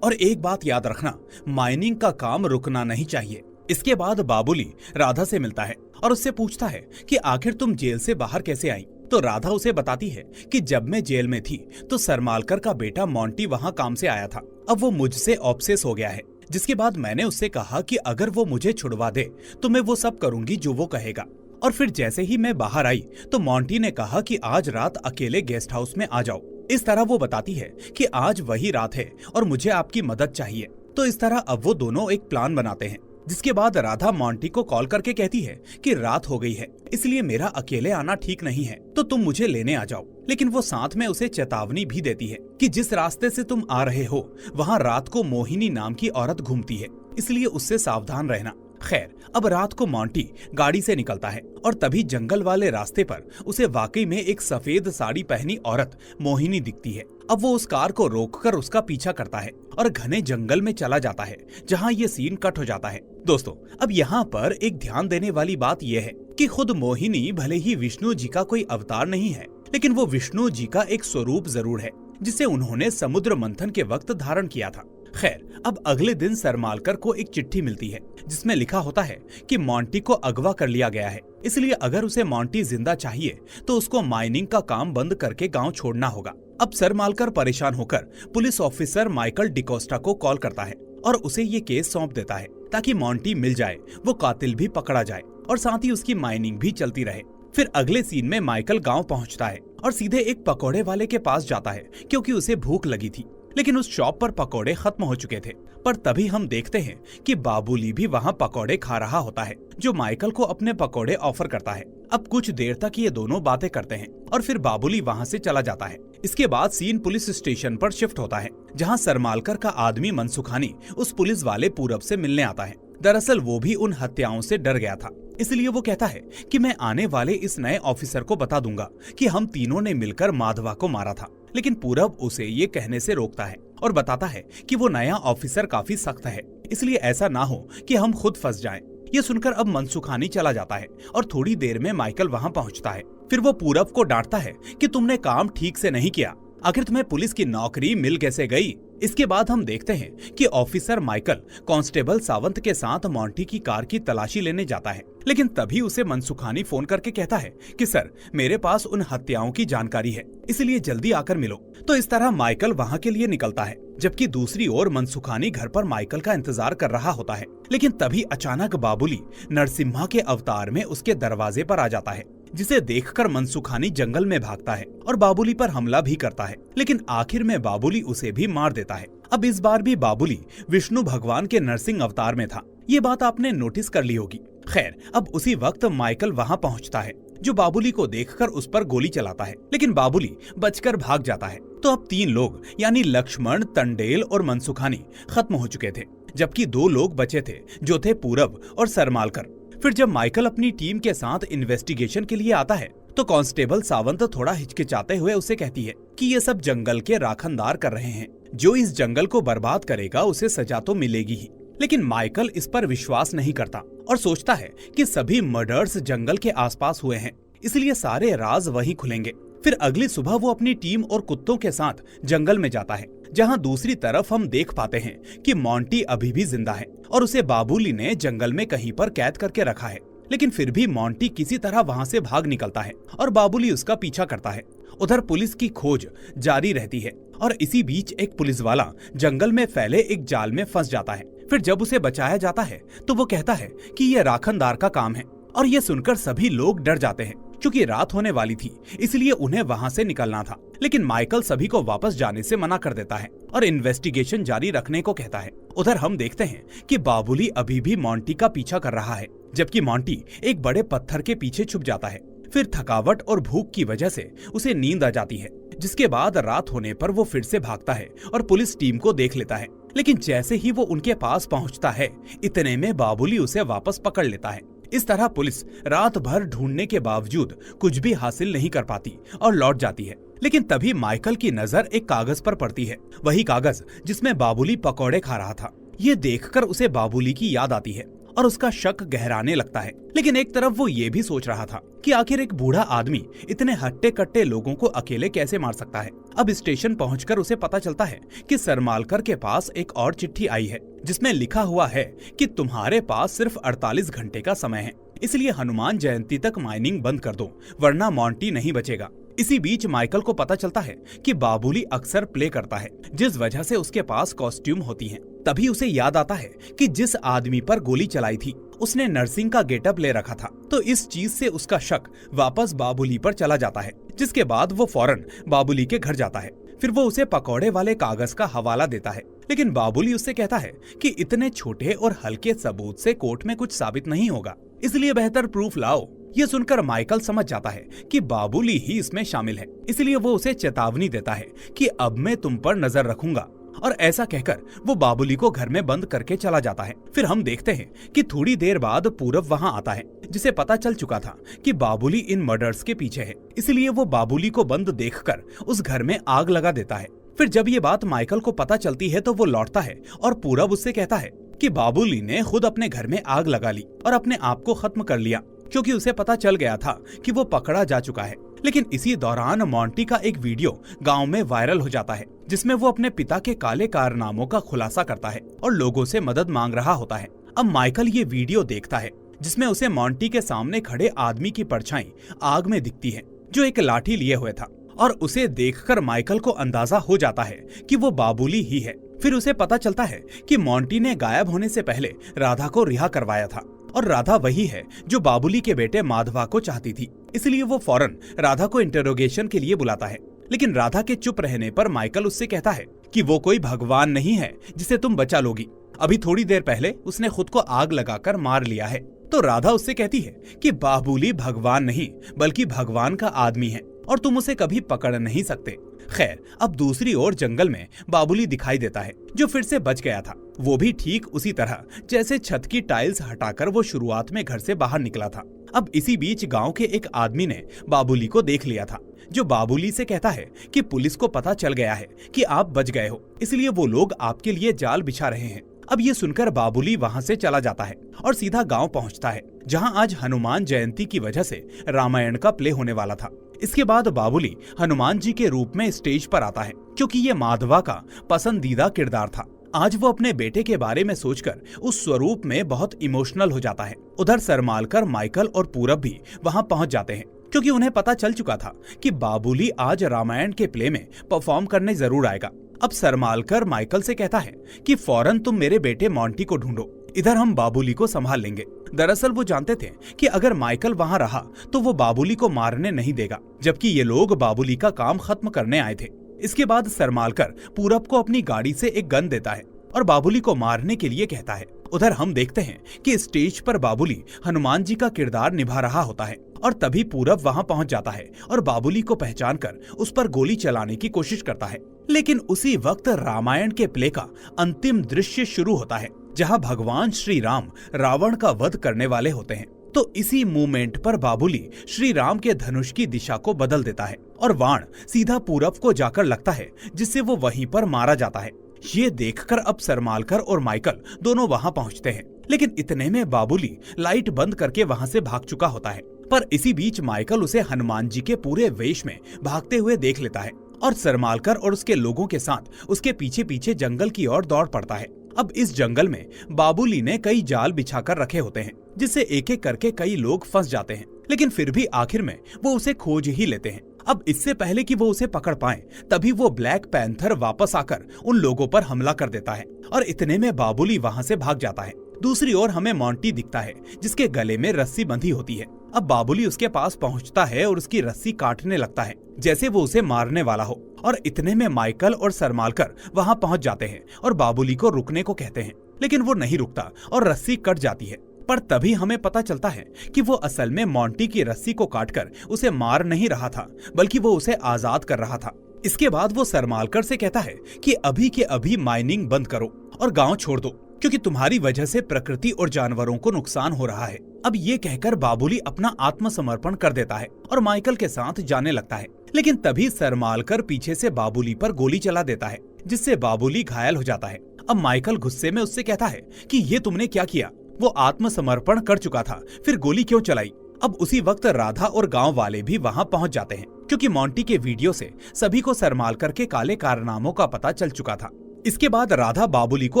और एक बात याद रखना, माइनिंग का काम रुकना नहीं चाहिए। इसके बाद बाबुली राधा से मिलता है और उससे पूछता है कि आखिर तुम जेल से बाहर कैसे आई। तो राधा उसे बताती है कि जब मैं जेल में थी तो सरमालकर का बेटा मोंटी वहाँ काम से आया था। अब वो मुझसे ऑब्सेस हो गया है, जिसके बाद मैंने उससे कहा कि अगर वो मुझे छुड़वा दे तो मैं वो सब करूंगी जो वो कहेगा। और फिर जैसे ही मैं बाहर आई तो मोंटी ने कहा कि आज रात अकेले गेस्ट हाउस में आ जाओ। इस तरह वो बताती है कि आज वही रात है और मुझे आपकी मदद चाहिए। तो इस तरह अब वो दोनों एक प्लान बनाते हैं, जिसके बाद राधा मोंटी को कॉल करके कहती है कि रात हो गई है, इसलिए मेरा अकेले आना ठीक नहीं है, तो तुम मुझे लेने आ जाओ। लेकिन वो साथ में उसे चेतावनी भी देती है कि जिस रास्ते से तुम आ रहे हो वहाँ रात को मोहिनी नाम की औरत घूमती है, इसलिए उससे सावधान रहना। खैर, अब रात को मोंटी गाड़ी से निकलता है और तभी जंगल वाले रास्ते पर उसे वाकई में एक सफेद साड़ी पहनी औरत मोहिनी दिखती है। अब वो उस कार को रोककर उसका पीछा करता है और घने जंगल में चला जाता है, जहाँ ये सीन कट हो जाता है। दोस्तों, अब यहाँ पर एक ध्यान देने वाली बात यह है कि खुद मोहिनी भले ही विष्णु जी का कोई अवतार नहीं है, लेकिन वो विष्णु जी का एक स्वरूप जरूर है, जिसे उन्होंने समुद्र मंथन के वक्त धारण किया था। खैर, अब अगले दिन सरमालकर को एक चिट्ठी मिलती है जिसमें लिखा होता है कि मोंटी को अगवा कर लिया गया है, इसलिए अगर उसे मोंटी जिंदा चाहिए तो उसको माइनिंग का काम बंद करके गांव छोड़ना होगा। अब सरमालकर परेशान होकर पुलिस ऑफिसर माइकल डिकोस्टा को कॉल करता है और उसे ये केस सौंप देता है ताकि मोंटी मिल जाए, वो कातिल भी पकड़ा जाए और साथ ही उसकी माइनिंग भी चलती रहे। फिर अगले सीन में माइकल गांव पहुंचता है और सीधे एक पकौड़े वाले के पास जाता है क्योंकि उसे भूख लगी थी, लेकिन उस शॉप पर पकौड़े खत्म हो चुके थे। पर तभी हम देखते हैं कि बाबूली भी वहाँ पकौड़े खा रहा होता है, जो माइकल को अपने पकौड़े ऑफर करता है। अब कुछ देर तक ये दोनों बातें करते हैं और फिर बाबूली वहाँ से चला जाता है। इसके बाद सीन पुलिस स्टेशन पर शिफ्ट होता है, जहाँ सरमालकर का आदमी मनसुखानी उस पुलिस वाले पूरब से मिलने आता है। दरअसल वो भी उन हत्याओं से डर गया था, इसलिए वो कहता है कि मैं आने वाले इस नए ऑफिसर को बता दूंगा कि हम तीनों ने मिलकर माधवा को मारा था। लेकिन पूरब उसे ये कहने से रोकता है और बताता है कि वो नया ऑफिसर काफी सख्त है, इसलिए ऐसा ना हो कि हम खुद फंस जाएं। ये सुनकर अब मनसुखानी चला जाता है और थोड़ी देर में माइकल वहाँ पहुँचता है। फिर वो पूरब को डांटता है कि तुमने काम ठीक से नहीं किया, आखिर तुम्हें पुलिस की नौकरी मिल कैसे गई। इसके बाद हम देखते हैं कि ऑफिसर माइकल कांस्टेबल सावंत के साथ मोंटी की कार की तलाशी लेने जाता है, लेकिन तभी उसे मनसुखानी फोन करके कहता है कि सर, मेरे पास उन हत्याओं की जानकारी है, इसलिए जल्दी आकर मिलो। तो इस तरह माइकल वहाँ के लिए निकलता है, जबकि दूसरी ओर मनसुखानी घर पर माइकल का इंतजार कर रहा होता है। लेकिन तभी अचानक बाबुली नरसिम्हा के अवतार में उसके दरवाजे पर आ जाता है, जिसे देखकर मनसुखानी जंगल में भागता है और बाबुली पर हमला भी करता है, लेकिन आखिर में बाबुली उसे भी मार देता है। अब इस बार भी बाबुली विष्णु भगवान के नरसिंह अवतार में था, ये बात आपने नोटिस कर ली होगी। खैर, अब उसी वक्त माइकल वहाँ पहुँचता है, जो बाबुली को देखकर उस पर गोली चलाता है, लेकिन बाबुली बचकर भाग जाता है। तो अब 3 लोग यानी लक्ष्मण, तंडेल और मनसुखानी खत्म हो चुके थे, जबकि 2 लोग बचे थे, जो थे पूरब और सरमालकर। फिर जब माइकल अपनी टीम के साथ इन्वेस्टिगेशन के लिए आता है तो कांस्टेबल सावंत थोड़ा हिचकिचाते हुए उसे कहती है कि ये सब जंगल के राखनदार कर रहे हैं, जो इस जंगल को बर्बाद करेगा उसे सजा तो मिलेगी ही। लेकिन माइकल इस पर विश्वास नहीं करता और सोचता है कि सभी मर्डर्स जंगल के आसपास हुए हैं, इसलिए सारे राज वहीं खुलेंगे। फिर अगली सुबह वो अपनी टीम और कुत्तों के साथ जंगल में जाता है, जहां दूसरी तरफ हम देख पाते हैं कि मोंटी अभी भी जिंदा है और उसे बाबुली ने जंगल में कहीं पर कैद करके रखा है। लेकिन फिर भी मोंटी किसी तरह वहां से भाग निकलता है और बाबुली उसका पीछा करता है। उधर पुलिस की खोज जारी रहती है और इसी बीच एक पुलिस वाला जंगल में फैले एक जाल में फंस जाता है। फिर जब उसे बचाया जाता है तो वो कहता है कि ये राखनदार का काम है, और ये सुनकर सभी लोग डर जाते हैं। क्योंकि रात होने वाली थी, इसलिए उन्हें वहां से निकलना था, लेकिन माइकल सभी को वापस जाने से मना कर देता है और इन्वेस्टिगेशन जारी रखने को कहता है। उधर हम देखते हैं कि बाबुली अभी भी मोंटी का पीछा कर रहा है, जबकि मोंटी एक बड़े पत्थर के पीछे छुप जाता है। फिर थकावट और भूख की वजह से उसे नींद आ जाती है, जिसके बाद रात होने पर वो फिर से भागता है और पुलिस टीम को देख लेता है। लेकिन जैसे ही वो उनके पास पहुंचता है, इतने में बाबुली उसे वापस पकड़ लेता है। इस तरह पुलिस रात भर ढूंढने के बावजूद कुछ भी हासिल नहीं कर पाती और लौट जाती है। लेकिन तभी माइकल की नजर एक कागज पर पड़ती है, वही कागज जिसमें बाबुली पकौड़े खा रहा था। ये देखकर उसे बाबुली की याद आती है और उसका शक गहराने लगता है। लेकिन एक तरफ वो ये भी सोच रहा था कि आखिर एक बूढ़ा आदमी इतने हट्टे कट्टे लोगों को अकेले कैसे मार सकता है। अब स्टेशन पहुंचकर उसे पता चलता है कि सरमालकर के पास एक और चिट्ठी आई है, जिसमें लिखा हुआ है कि तुम्हारे पास सिर्फ 48 घंटे का समय है, इसलिए हनुमान जयंती तक माइनिंग बंद कर दो, वरना मोंटी नहीं बचेगा। इसी बीच माइकल को पता चलता है कि बाबुली अक्सर प्ले करता है, जिस वजह से उसके पास कॉस्ट्यूम होती हैं। तभी उसे याद आता है कि जिस आदमी पर गोली चलाई थी उसने नरसिंह का गेटअप ले रखा था, तो इस चीज से उसका शक वापस बाबुली पर चला जाता है, जिसके बाद वो फौरन बाबुली के घर जाता है। फिर वो उसे पकौड़े वाले कागज का हवाला देता है, लेकिन बाबुली उससे कहता है कि इतने छोटे और हल्के सबूत से कोर्ट में कुछ साबित नहीं होगा, इसलिए बेहतर प्रूफ लाओ। ये सुनकर माइकल समझ जाता है कि बाबुली ही इसमें शामिल है, इसलिए वो उसे चेतावनी देता है कि अब मैं तुम पर नजर रखूंगा, और ऐसा कहकर वो बाबुली को घर में बंद करके चला जाता है। फिर हम देखते हैं कि थोड़ी देर बाद पूरब वहां आता है, जिसे पता चल चुका था कि बाबुली इन मर्डर्स के पीछे है, इसलिए वो बाबुली को बंद देखकर उस घर में आग लगा देता है। फिर जब ये बात माइकल को पता चलती है तो वो लौटता है और पूरब उससे कहता है कि बाबुली ने खुद अपने घर में आग लगा ली और अपने आप को खत्म कर लिया, क्योंकि उसे पता चल गया था कि वो पकड़ा जा चुका है। लेकिन इसी दौरान मोंटी का एक वीडियो गांव में वायरल हो जाता है, जिसमें वो अपने पिता के काले कारनामों का खुलासा करता है और लोगों से मदद मांग रहा होता है। अब माइकल ये वीडियो देखता है, जिसमें उसे मोंटी के सामने खड़े आदमी की परछाई आग में दिखती है, जो एक लाठी लिए हुए था, और उसे देखकर माइकल को अंदाजा हो जाता है कि वो बाबुली ही है। फिर उसे पता चलता है कि मोंटी ने गायब होने से पहले राधा को रिहा करवाया था, और राधा वही है जो बाबुली के बेटे माधवा को चाहती थी। इसलिए वो फौरन राधा को इंटरोगेशन के लिए बुलाता है। लेकिन राधा के चुप रहने पर माइकल उससे कहता है कि वो कोई भगवान नहीं है जिसे तुम बचा लोगी। अभी थोड़ी देर पहले उसने खुद को आग लगाकर मार लिया है। तो राधा उससे कहती है कि बाबुली भगवान नहीं बल्कि भगवान का आदमी है और तुम उसे कभी पकड़ नहीं सकते। खैर, अब दूसरी ओर जंगल में बाबुली दिखाई देता है, जो फिर से बच गया था। वो भी ठीक उसी तरह जैसे छत की टाइल्स हटाकर वो शुरुआत में घर से बाहर निकला था। अब इसी बीच गांव के एक आदमी ने बाबुली को देख लिया था, जो बाबुली से कहता है कि पुलिस को पता चल गया है कि आप बच गए हो, इसलिए वो लोग आपके लिए जाल बिछा रहे हैं। अब ये सुनकर बाबुली वहाँ से चला जाता है और सीधा गांव पहुँचता है, जहाँ आज हनुमान जयंती की वजह से रामायण का प्ले होने वाला था। इसके बाद बाबुली हनुमान जी के रूप में स्टेज पर आता है, क्योंकि ये माधवा का पसंदीदा किरदार था। आज वो अपने बेटे के बारे में सोचकर उस स्वरूप में बहुत इमोशनल हो जाता है। उधर सरमालकर, माइकल और पूरब भी वहाँ पहुँच जाते हैं, क्योंकि उन्हें पता चल चुका था कि बाबुली आज रामायण के प्ले में परफॉर्म करने जरूर आएगा। अब सरमालकर माइकल से कहता है कि फौरन तुम मेरे बेटे मोंटी को ढूंढो, इधर हम बाबुली को संभाल लेंगे। दरअसल वो जानते थे कि अगर माइकल वहाँ रहा तो वो बाबुली को मारने नहीं देगा, जबकि ये लोग बाबुली का काम खत्म करने आए थे। इसके बाद सरमालकर पूरब को अपनी गाड़ी से एक गन देता है और बाबुली को मारने के लिए कहता है। उधर हम देखते हैं कि स्टेज पर बाबुली हनुमान जी का किरदार निभा रहा होता है, और तभी पूरब वहाँ पहुँच जाता है और बाबुली को पहचान कर उस पर गोली चलाने की कोशिश करता है। लेकिन उसी वक्त रामायण के प्ले का अंतिम दृश्य शुरू होता है, जहाँ भगवान श्री राम रावण का वध करने वाले होते हैं। तो इसी मूवमेंट पर बाबुली श्री राम के धनुष की दिशा को बदल देता है और बाण सीधा पूरब को जाकर लगता है, जिससे वो वहीं पर मारा जाता है। ये देखकर अब सरमालकर और माइकल दोनों वहाँ पहुँचते हैं, लेकिन इतने में बाबुली लाइट बंद करके वहाँ से भाग चुका होता है। पर इसी बीच माइकल उसे हनुमान जी के पूरे वेश में भागते हुए देख लेता है और सरमालकर और उसके लोगों के साथ उसके पीछे पीछे जंगल की ओर दौड़ पड़ता है। अब इस जंगल में बाबुली ने कई जाल बिछाकर रखे होते हैं, जिससे एक एक करके कई लोग फंस जाते हैं, लेकिन फिर भी आखिर में वो उसे खोज ही लेते हैं। अब इससे पहले कि वो उसे पकड़ पाए, तभी वो ब्लैक पैंथर वापस आकर उन लोगों पर हमला कर देता है और इतने में बाबुली वहाँ से भाग जाता है। दूसरी ओर हमें मोंटी दिखता है, जिसके गले में रस्सी बंधी होती है। अब बाबुली उसके पास पहुँचता है और उसकी रस्सी काटने लगता है, जैसे वो उसे मारने वाला हो। और इतने में माइकल और सरमालकर वहाँ पहुँच जाते हैं और बाबुली को रुकने को कहते हैं, लेकिन वो नहीं रुकता और रस्सी कट जाती है। पर तभी हमें पता चलता है कि वो असल में मोंटी की रस्सी को काटकर उसे मार नहीं रहा था, बल्कि वो उसे आजाद कर रहा था। इसके बाद वो सरमालकर से कहता है कि अभी के अभी माइनिंग बंद करो और गांव छोड़ दो, क्योंकि तुम्हारी वजह से प्रकृति और जानवरों को नुकसान हो रहा है। अब ये कहकर बाबुली अपना आत्मसमर्पण कर देता है और माइकल के साथ जाने लगता है, लेकिन तभी सरमालकर पीछे से बाबुली पर गोली चला देता है, जिससे बाबुली घायल हो जाता है। अब माइकल गुस्से में उससे कहता है कि ये तुमने क्या किया, वो आत्मसमर्पण कर चुका था, फिर गोली क्यों चलाई। अब उसी वक्त राधा और गांव वाले भी वहां पहुंच जाते हैं, क्योंकि मोंटी के वीडियो से सभी को सरमालकर के काले कारनामों का पता चल चुका था। इसके बाद राधा बाबुली को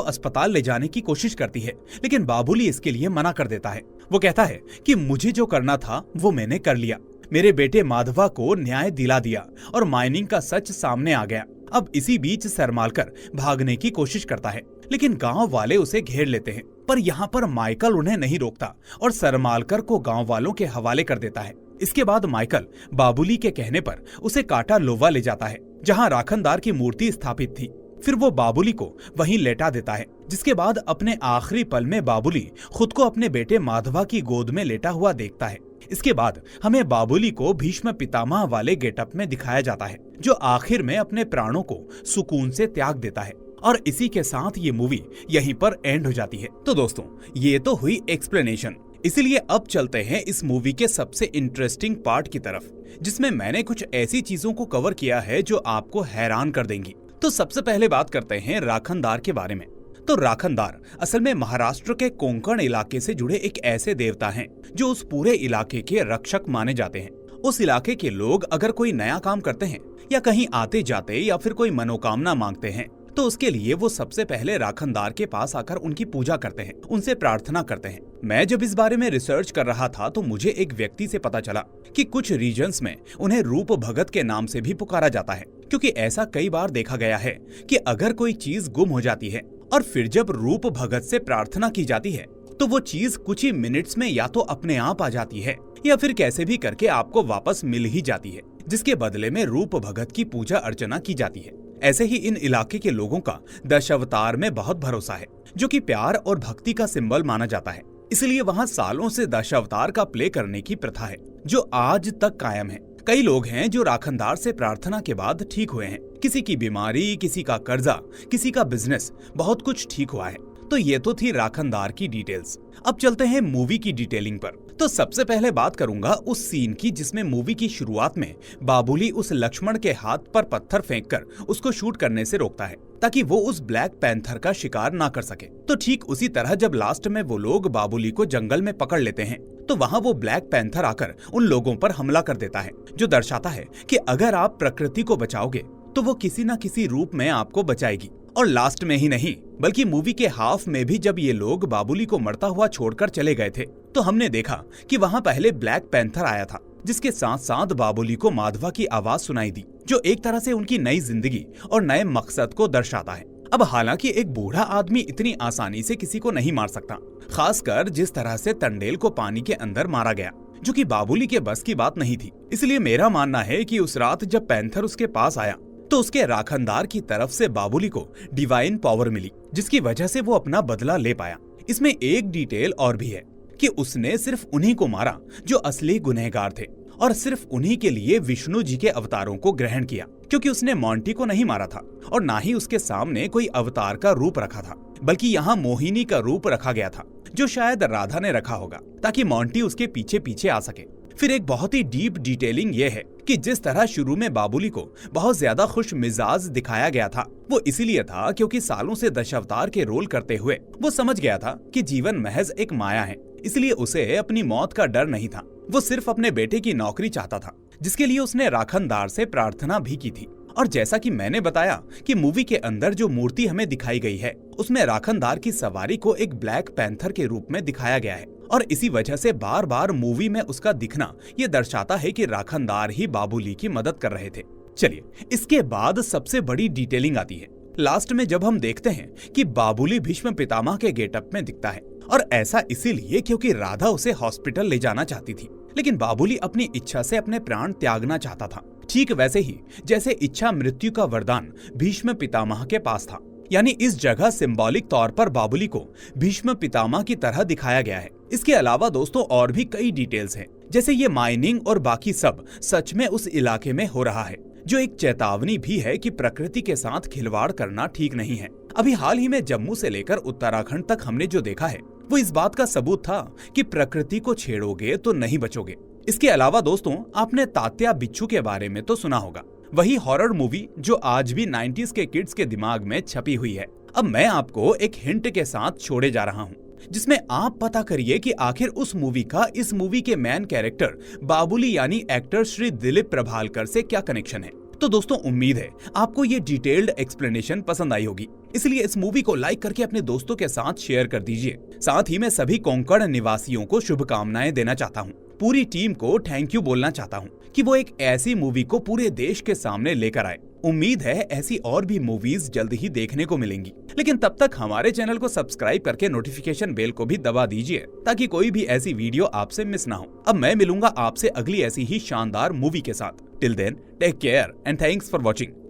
अस्पताल ले जाने की कोशिश करती है, लेकिन बाबुली इसके लिए मना कर देता है। वो कहता है कि मुझे जो करना था वो मैंने कर लिया, मेरे बेटे माधवा को न्याय दिला दिया और माइनिंग का सच सामने आ गया। अब इसी बीच सरमालकर भागने की कोशिश करता है, लेकिन गांव वाले उसे घेर लेते हैं। पर यहाँ पर माइकल उन्हें नहीं रोकता और सरमालकर को गांव वालों के हवाले कर देता है। इसके बाद माइकल बाबुली के कहने पर उसे काटा लोवा ले जाता है, जहाँ राखनदार की मूर्ति स्थापित थी। फिर वो बाबुली को वहीं लेटा देता है, जिसके बाद अपने आखिरी पल में बाबुली खुद को अपने बेटे माधवा की गोद में लेटा हुआ देखता है। इसके बाद हमें बाबुली को भीष्म पितामह वाले गेटअप में दिखाया जाता है, जो आखिर में अपने प्राणों को सुकून से त्याग देता है। और इसी के साथ ये मूवी यहीं पर एंड हो जाती है। तो दोस्तों, ये तो हुई एक्सप्लेनेशन, इसीलिए अब चलते हैं इस मूवी के सबसे इंटरेस्टिंग पार्ट की तरफ, जिसमें मैंने कुछ ऐसी चीजों को कवर किया है जो आपको हैरान कर देंगी। तो सबसे पहले बात करते हैं राखनदार के बारे में। तो राखनदार असल में महाराष्ट्र के कोंकण इलाके से जुड़े एक ऐसे देवता हैं जो उस पूरे इलाके के रक्षक माने जाते हैं उस इलाके के लोग अगर कोई नया काम करते हैं या कहीं आते जाते या फिर कोई मनोकामना मांगते हैं तो उसके लिए वो सबसे पहले राखनदार के पास आकर उनकी पूजा करते हैं, उनसे प्रार्थना करते हैं। मैं जब इस बारे में रिसर्च कर रहा था तो मुझे एक व्यक्ति से पता चला कि कुछ रीजन्स में उन्हें रूप भगत के नाम से भी पुकारा जाता है, क्योंकि ऐसा कई बार देखा गया है कि अगर कोई चीज गुम हो जाती है और फिर जब रूप भगत से प्रार्थना की जाती है तो वो चीज कुछ ही मिनट्स में या तो अपने आप आ जाती है या फिर कैसे भी करके आपको वापस मिल ही जाती है, जिसके बदले में रूप भगत की पूजा अर्चना की जाती है। ऐसे ही इन इलाके के लोगों का दशावतार में बहुत भरोसा है, जो कि प्यार और भक्ति का सिंबल माना जाता है। इसलिए वहाँ सालों से दशावतार का प्ले करने की प्रथा है, जो आज तक कायम है। कई लोग हैं जो राखनदार से प्रार्थना के बाद ठीक हुए हैं। किसी की बीमारी, किसी का कर्जा, किसी का बिजनेस, बहुत कुछ ठीक हुआ है। तो ये तो थी राखनदार की डिटेल्स। अब चलते हैं मूवी की डिटेलिंग पर। तो सबसे पहले बात करूंगा उस सीन की जिसमें मूवी की शुरुआत में बाबुली उस लक्ष्मण के हाथ पर पत्थर फेंककर उसको शूट करने से रोकता है ताकि वो उस ब्लैक पैंथर का शिकार ना कर सके। तो ठीक उसी तरह जब लास्ट में वो लोग बाबुली को जंगल में पकड़ लेते हैं तो वहाँ वो ब्लैक पैंथर आकर उन लोगों पर हमला कर देता है, जो दर्शाता है कि अगर आप प्रकृति को बचाओगे तो वो किसी न किसी रूप में आपको बचाएगी। और लास्ट में ही नहीं बल्कि मूवी के हाफ में भी जब ये लोग बाबुली को मरता हुआ छोड़कर चले गए थे तो हमने देखा कि वहाँ पहले ब्लैक पैंथर आया था, जिसके साथ साथ बाबुली को माधवा की आवाज सुनाई दी, जो एक तरह से उनकी नई जिंदगी और नए मकसद को दर्शाता है। अब हालांकि एक बूढ़ा आदमी इतनी आसानी से किसी को नहीं मार सकता, खासकर जिस तरह से तंडेल को पानी के अंदर मारा गया, जो कि बाबुली के बस की बात नहीं थी। इसलिए मेरा मानना है कि उस रात जब पैंथर उसके पास आया तो उसके राखनदार की तरफ से बाबुली को डिवाइन पावर मिली, जिसकी वजह से वो अपना बदला ले पाया। इसमें एक डिटेल और भी है कि उसने सिर्फ उन्हीं को मारा जो असली गुनहगार थे, और सिर्फ उन्हीं के लिए विष्णु जी के अवतारों को ग्रहण किया, क्योंकि उसने मोंटी को नहीं मारा था और ना ही उसके सामने कोई अवतार का रूप रखा था, बल्कि यहाँ मोहिनी का रूप रखा गया था, जो शायद राधा ने रखा होगा ताकि मोंटी उसके पीछे पीछे आ सके। फिर एक बहुत ही डीप डिटेलिंग ये है कि जिस तरह शुरू में बाबुली को बहुत ज्यादा खुश मिजाज दिखाया गया था, वो इसीलिए था क्योंकि सालों से दशावतार के रोल करते हुए वो समझ गया था कि जीवन महज एक माया है। इसलिए उसे अपनी मौत का डर नहीं था, वो सिर्फ अपने बेटे की नौकरी चाहता था, जिसके लिए उसने राखनदार से प्रार्थना भी की थी। और जैसा कि मैंने बताया कि मूवी के अंदर जो मूर्ति हमें दिखाई गई है उसमें राखनदार की सवारी को एक ब्लैक पैंथर के रूप में दिखाया गया है, और इसी वजह से बार बार मूवी में उसका दिखना ये दर्शाता है कि राखनदार ही बाबुली की मदद कर रहे थे। चलिए, इसके बाद सबसे बड़ी डिटेलिंग आती है लास्ट में, जब हम देखते हैं कि बाबुली भीष्म पितामह के गेटअप में दिखता है, और ऐसा इसीलिए क्योंकि राधा उसे हॉस्पिटल ले जाना चाहती थी, लेकिन बाबुली अपनी इच्छा से अपने प्राण त्यागना चाहता था, ठीक वैसे ही जैसे इच्छा मृत्यु का वरदान भीष्म पितामह के पास था। यानी इस जगह सिंबॉलिक तौर पर बाबुली को भीष्म पितामह की तरह दिखाया गया है। इसके अलावा दोस्तों और भी कई डिटेल्स हैं, जैसे ये माइनिंग और बाकी सब सच में उस इलाके में हो रहा है, जो एक चेतावनी भी है कि प्रकृति के साथ खिलवाड़ करना ठीक नहीं है। अभी हाल ही में जम्मू से लेकर उत्तराखंड तक हमने जो देखा है वो इस बात का सबूत था कि प्रकृति को छेड़ोगे तो नहीं बचोगे। इसके अलावा दोस्तों आपने तात्या बिच्छू के बारे में तो सुना होगा, वही हॉरर मूवी जो आज भी 90s के किड्स के दिमाग में छपी हुई है। अब मैं आपको एक हिंट के साथ छोड़े जा रहा हूँ, जिसमें आप पता करिए कि आखिर उस मूवी का इस मूवी के मेन कैरेक्टर बाबुली यानी एक्टर श्री दिलीप प्रभालकर से क्या कनेक्शन है। तो दोस्तों उम्मीद है आपको ये डिटेल्ड एक्सप्लेनेशन पसंद आई होगी, इसलिए इस मूवी को लाइक करके अपने दोस्तों के साथ शेयर कर दीजिए। साथ ही मैं सभी कोंकण निवासियों को शुभकामनाएं देना चाहता हूँ, पूरी टीम को थैंक यू बोलना चाहता हूँ कि वो एक ऐसी मूवी को पूरे देश के सामने लेकर आए। उम्मीद है ऐसी और भी मूवीज जल्द ही देखने को मिलेंगी, लेकिन तब तक हमारे चैनल को सब्सक्राइब करके नोटिफिकेशन बेल को भी दबा दीजिए ताकि कोई भी ऐसी वीडियो आपसे मिस ना हो। अब मैं मिलूंगा आपसे अगली ऐसी ही शानदार मूवी के साथ। Till then take care and thanks for watching.